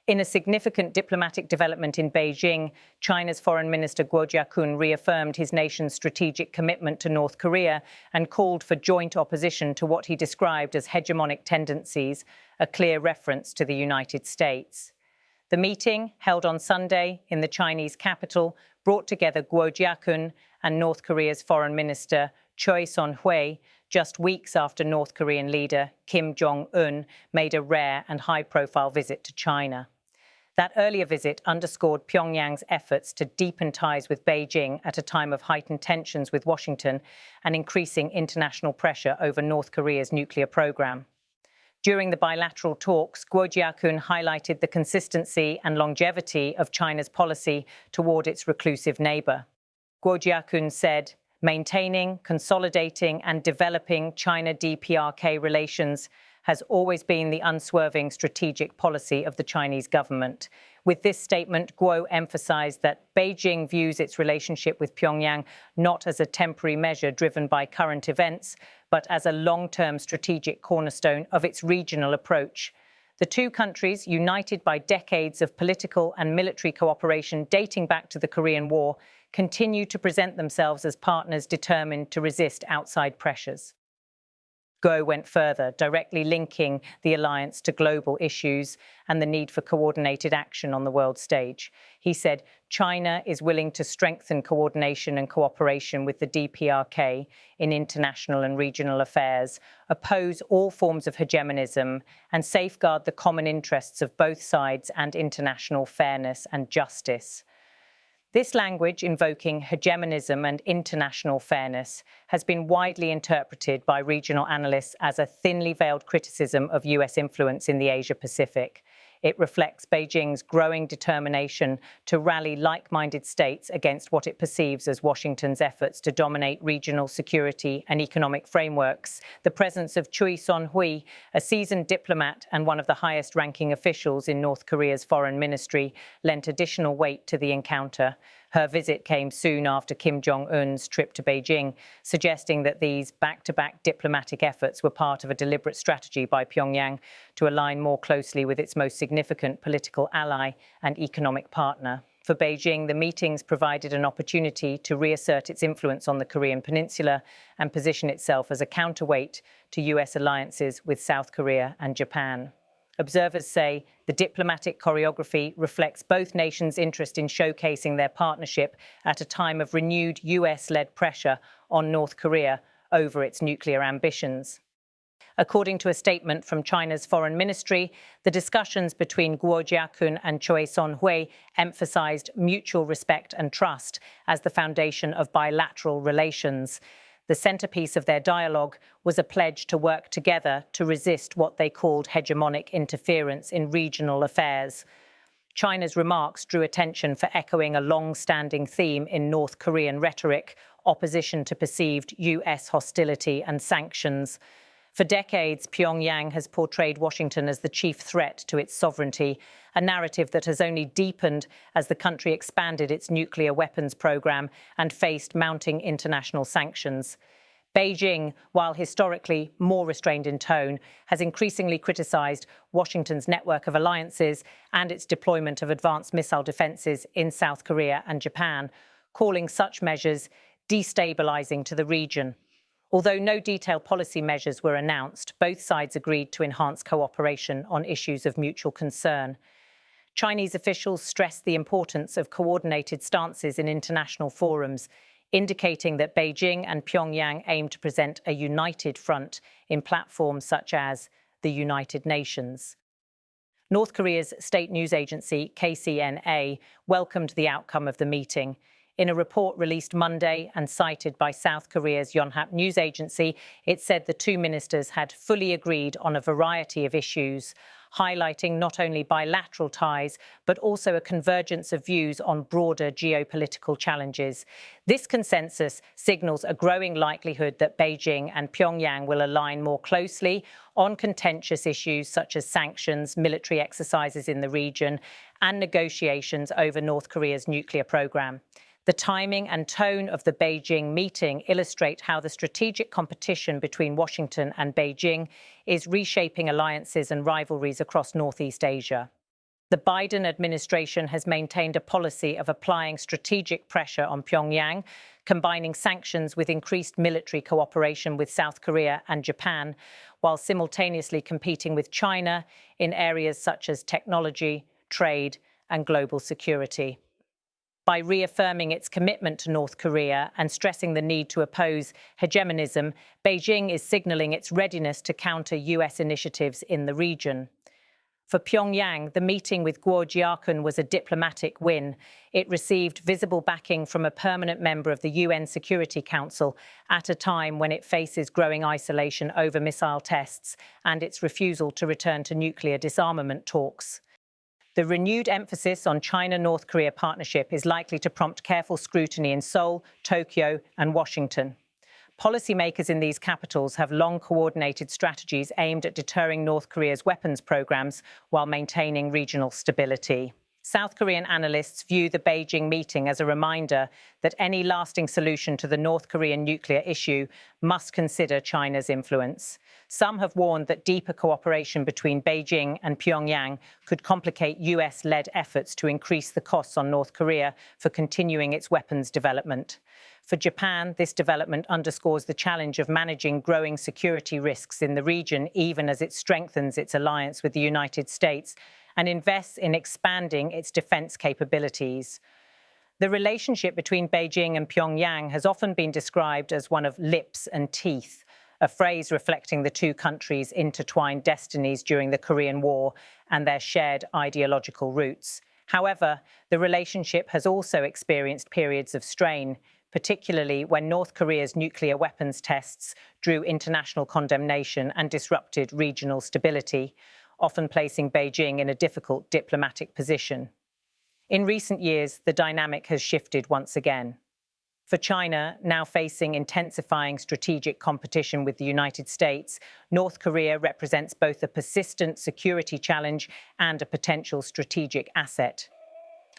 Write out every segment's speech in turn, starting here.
In a significant diplomatic development in Beijing, China's Foreign Minister Guo Jiakun reaffirmed his nation's strategic commitment to North Korea and called for joint opposition to what he described as hegemonic tendencies, a clear reference to the United States. The meeting, held on Sunday in the Chinese capital, brought together Guo Jiakun and North Korea's Foreign Minister Choe Son-hui just weeks after North Korean leader Kim Jong-un made a rare and high-profile visit to China. That earlier visit underscored Pyongyang's efforts to deepen ties with Beijing at a time of heightened tensions with Washington and increasing international pressure over North Korea's nuclear program. During the bilateral talks, Guo Jiakun highlighted the consistency and longevity of China's policy toward its reclusive neighbor. Guo Jiakun said, "Maintaining, consolidating, and developing China-DPRK relations has always been the unswerving strategic policy of the Chinese government." With this statement, Guo emphasized that Beijing views its relationship with Pyongyang not as a temporary measure driven by current events, but as a long-term strategic cornerstone of its regional approach. The two countries, united by decades of political and military cooperation dating back to the Korean War, continue to present themselves as partners determined to resist outside pressures. Guo went further, directly linking the alliance to global issues and the need for coordinated action on the world stage. He said, "China is willing to strengthen coordination and cooperation with the DPRK in international and regional affairs, oppose all forms of hegemonism, and safeguard the common interests of both sides and international fairness and justice." This language, invoking hegemonism and international fairness, has been widely interpreted by regional analysts as a thinly veiled criticism of US influence in the Asia-Pacific. It reflects Beijing's growing determination to rally like-minded states against what it perceives as Washington's efforts to dominate regional security and economic frameworks. The presence of Choe Son-hui, a seasoned diplomat and one of the highest-ranking officials in North Korea's foreign ministry, lent additional weight to the encounter. Her visit came soon after Kim Jong-un's trip to Beijing, suggesting that these back-to-back diplomatic efforts were part of a deliberate strategy by Pyongyang to align more closely with its most significant political ally and economic partner. For Beijing, the meetings provided an opportunity to reassert its influence on the Korean peninsula and position itself as a counterweight to US alliances with South Korea and Japan. Observers say the diplomatic choreography reflects both nations' interest in showcasing their partnership at a time of renewed US-led pressure on North Korea over its nuclear ambitions. According to a statement from China's foreign ministry, the discussions between Guo Jiakun and Choe Son-hui emphasized mutual respect and trust as the foundation of bilateral relations. The centerpiece of their dialogue was a pledge to work together to resist what they called hegemonic interference in regional affairs. China's remarks drew attention for echoing a long-standing theme in North Korean rhetoric: opposition to perceived US hostility and sanctions. For decades, Pyongyang has portrayed Washington as the chief threat to its sovereignty, a narrative that has only deepened as the country expanded its nuclear weapons program and faced mounting international sanctions. Beijing, while historically more restrained in tone, has increasingly criticized Washington's network of alliances and its deployment of advanced missile defenses in South Korea and Japan, calling such measures destabilizing to the region. Although no detailed policy measures were announced, both sides agreed to enhance cooperation on issues of mutual concern. Chinese officials stressed the importance of coordinated stances in international forums, indicating that Beijing and Pyongyang aim to present a united front in platforms such as the United Nations. North Korea's state news agency, KCNA, welcomed the outcome of the meeting. In a report released Monday and cited by South Korea's Yonhap news agency, it said the two ministers had fully agreed on a variety of issues, highlighting not only bilateral ties, but also a convergence of views on broader geopolitical challenges. This consensus signals a growing likelihood that Beijing and Pyongyang will align more closely on contentious issues such as sanctions, military exercises in the region, and negotiations over North Korea's nuclear program. The timing and tone of the Beijing meeting illustrate how the strategic competition between Washington and Beijing is reshaping alliances and rivalries across Northeast Asia. The Biden administration has maintained a policy of applying strategic pressure on Pyongyang, combining sanctions with increased military cooperation with South Korea and Japan, while simultaneously competing with China in areas such as technology, trade, and global security. By reaffirming its commitment to North Korea and stressing the need to oppose hegemonism, Beijing is signaling its readiness to counter US initiatives in the region. For Pyongyang, the meeting with Guo Jiakun was a diplomatic win. It received visible backing from a permanent member of the UN Security Council at a time when it faces growing isolation over missile tests and its refusal to return to nuclear disarmament talks. The renewed emphasis on China-North Korea partnership is likely to prompt careful scrutiny in Seoul, Tokyo, and Washington. Policymakers in these capitals have long coordinated strategies aimed at deterring North Korea's weapons programs while maintaining regional stability. South Korean analysts view the Beijing meeting as a reminder that any lasting solution to the North Korean nuclear issue must consider China's influence. Some have warned that deeper cooperation between Beijing and Pyongyang could complicate US-led efforts to increase the costs on North Korea for continuing its weapons development. For Japan, this development underscores the challenge of managing growing security risks in the region, even as it strengthens its alliance with the United States and invests in expanding its defense capabilities. The relationship between Beijing and Pyongyang has often been described as one of lips and teeth, a phrase reflecting the two countries' intertwined destinies during the Korean War and their shared ideological roots. However, the relationship has also experienced periods of strain, particularly when North Korea's nuclear weapons tests drew international condemnation and disrupted regional stability, often placing Beijing in a difficult diplomatic position. In recent years, the dynamic has shifted once again. For China, now facing intensifying strategic competition with the United States, North Korea represents both a persistent security challenge and a potential strategic asset.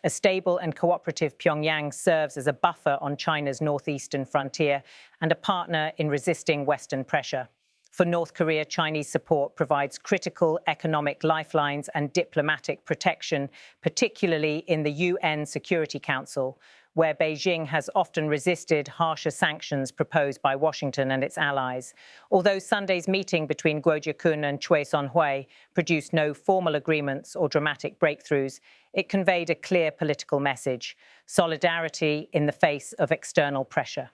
A stable and cooperative Pyongyang serves as a buffer on China's northeastern frontier and a partner in resisting Western pressure. For North Korea, Chinese support provides critical economic lifelines and diplomatic protection, particularly in the UN Security Council, where Beijing has often resisted harsher sanctions proposed by Washington and its allies. Although Sunday's meeting between Guo Jiakun and Choe Son-hui produced no formal agreements or dramatic breakthroughs, it conveyed a clear political message: solidarity in the face of external pressure.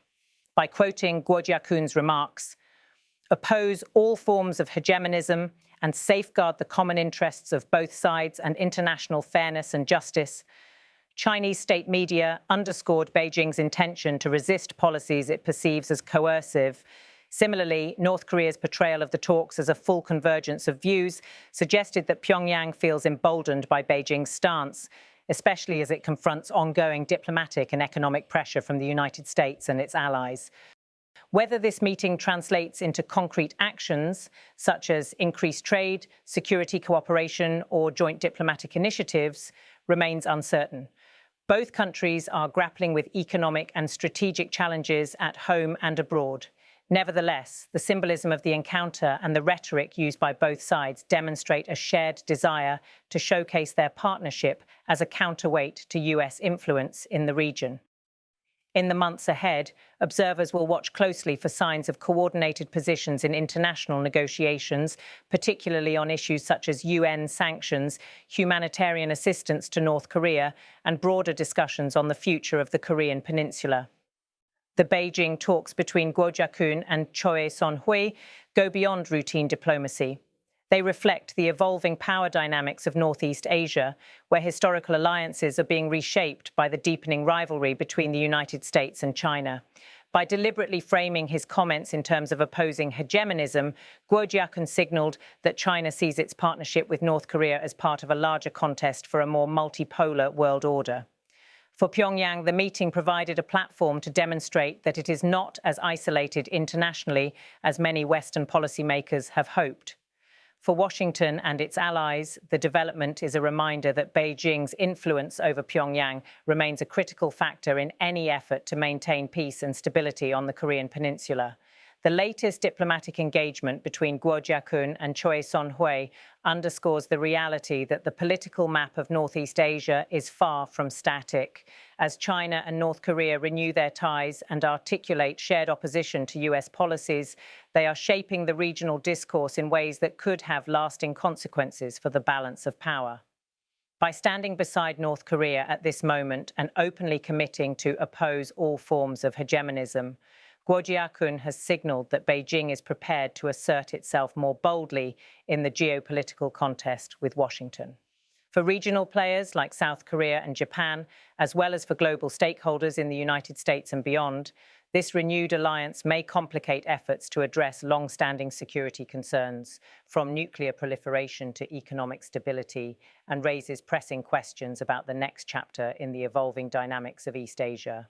By quoting Guo Jiakun's remarks, "Oppose all forms of hegemonism and safeguard the common interests of both sides and international fairness and justice," Chinese state media underscored Beijing's intention to resist policies it perceives as coercive. Similarly, North Korea's portrayal of the talks as a full convergence of views suggested that Pyongyang feels emboldened by Beijing's stance, especially as it confronts ongoing diplomatic and economic pressure from the United States and its allies. Whether this meeting translates into concrete actions, such as increased trade, security cooperation, or joint diplomatic initiatives, remains uncertain. Both countries are grappling with economic and strategic challenges at home and abroad. Nevertheless, the symbolism of the encounter and the rhetoric used by both sides demonstrate a shared desire to showcase their partnership as a counterweight to US influence in the region. In the months ahead, observers will watch closely for signs of coordinated positions in international negotiations, particularly on issues such as UN sanctions, humanitarian assistance to North Korea, and broader discussions on the future of the Korean peninsula. The Beijing talks between Guo Jiakun and Choe Son-hui go beyond routine diplomacy. They reflect the evolving power dynamics of Northeast Asia, where historical alliances are being reshaped by the deepening rivalry between the United States and China. By deliberately framing his comments in terms of opposing hegemonism, Guo Jiakun signaled that China sees its partnership with North Korea as part of a larger contest for a more multipolar world order. For Pyongyang, the meeting provided a platform to demonstrate that it is not as isolated internationally as many Western policymakers have hoped. For Washington and its allies, the development is a reminder that Beijing's influence over Pyongyang remains a critical factor in any effort to maintain peace and stability on the Korean peninsula. The latest diplomatic engagement between Guo Jiakun and Choe Son-hui underscores the reality that the political map of Northeast Asia is far from static. As China and North Korea renew their ties and articulate shared opposition to US policies, they are shaping the regional discourse in ways that could have lasting consequences for the balance of power. By standing beside North Korea at this moment and openly committing to oppose all forms of hegemonism, Guo Jiakun has signalled that Beijing is prepared to assert itself more boldly in the geopolitical contest with Washington. For regional players like South Korea and Japan, as well as for global stakeholders in the United States and beyond, this renewed alliance may complicate efforts to address long-standing security concerns, from nuclear proliferation to economic stability, and raises pressing questions about the next chapter in the evolving dynamics of East Asia.